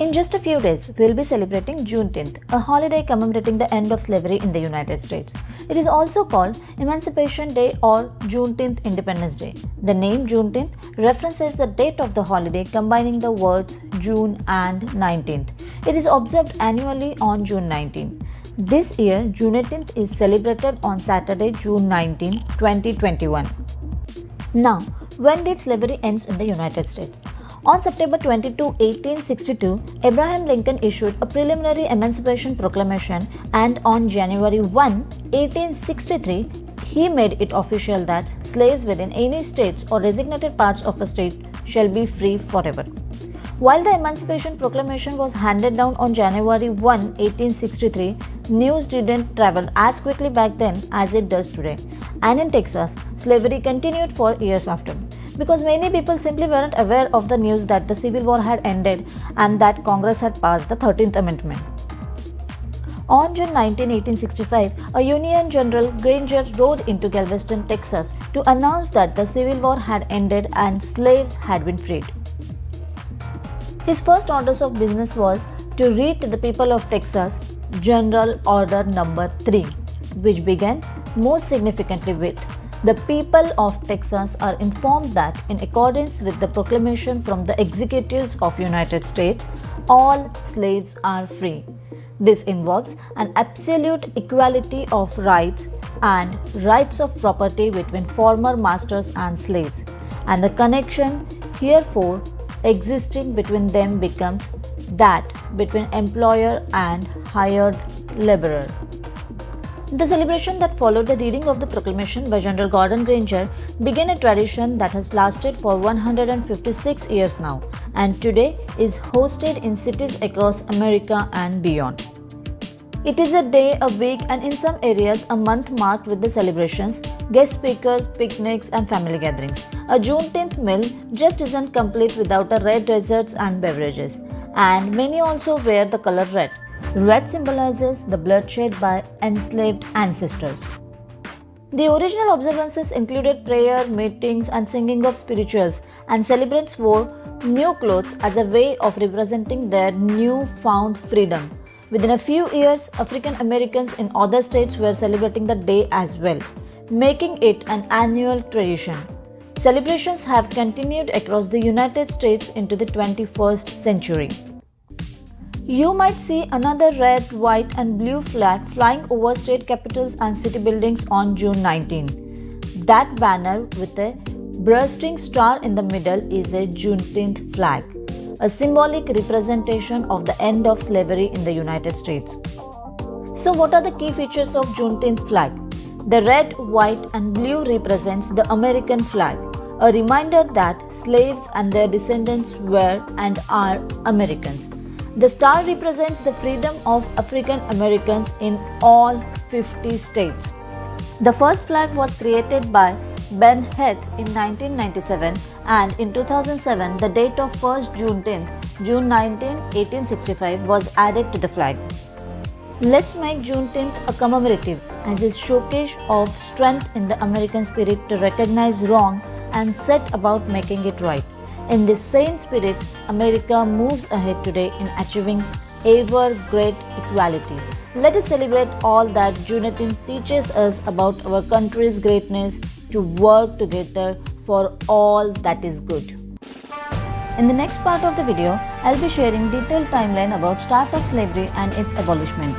In just a few days, we will be celebrating Juneteenth, a holiday commemorating the end of slavery in the United States. It is also called Emancipation Day or Juneteenth Independence Day. The name Juneteenth references the date of the holiday combining the words June and 19th. It is observed annually on June 19. This year, Juneteenth is celebrated on Saturday, June 19, 2021. Now, when did slavery end in the United States? On September 22, 1862, Abraham Lincoln issued a preliminary Emancipation Proclamation, and on January 1, 1863, he made it official that slaves within any states or designated parts of a state shall be free forever. While the Emancipation Proclamation was handed down on January 1, 1863, news didn't travel as quickly back then as it does today. And in Texas, slavery continued for years after, because many people simply weren't aware of the news that the Civil War had ended and that Congress had passed the 13th Amendment. On June 19, 1865, a Union General Granger rode into Galveston, Texas to announce that the Civil War had ended and slaves had been freed. His first orders of business was to read to the people of Texas General Order Number 3, which began most significantly with, "The people of Texas are informed that in accordance with the proclamation from the executives of United States, all slaves are free. This involves an absolute equality of rights and rights of property between former masters and slaves, and the connection herefore existing between them becomes that between employer and hired laborer." The celebration that followed the reading of the proclamation by General Gordon Granger began a tradition that has lasted for 156 years now, and today is hosted in cities across America and beyond. It is a day, a week, and in some areas a month marked with the celebrations, guest speakers, picnics, and family gatherings. A Juneteenth meal just isn't complete without a red desserts and beverages, and many also wear the color red. Red symbolizes the bloodshed by enslaved ancestors. The original observances included prayer, meetings, and singing of spirituals, and celebrants wore new clothes as a way of representing their newfound freedom. Within a few years, African Americans in other states were celebrating the day as well, making it an annual tradition. Celebrations have continued across the United States into the 21st century. You might see another red, white, and blue flag flying over state capitals and city buildings on June 19. That banner with a bursting star in the middle is a Juneteenth flag, a symbolic representation of the end of slavery in the United States. So what are the key features of Juneteenth flag? The red, white, and blue represents the American flag, a reminder that slaves and their descendants were and are Americans. The star represents the freedom of African Americans in all 50 states. The first flag was created by Ben Heath in 1997, and in 2007 the date of first Juneteenth, June 19, 1865 was added to the flag. Let's make Juneteenth a commemorative as a showcase of strength in the American spirit to recognize wrong and set about making it right. In this same spirit, America moves ahead today in achieving ever great equality. Let us celebrate all that Juneteenth teaches us about our country's greatness to work together for all that is good. In the next part of the video, I'll be sharing detailed timeline about start of slavery and its abolishment.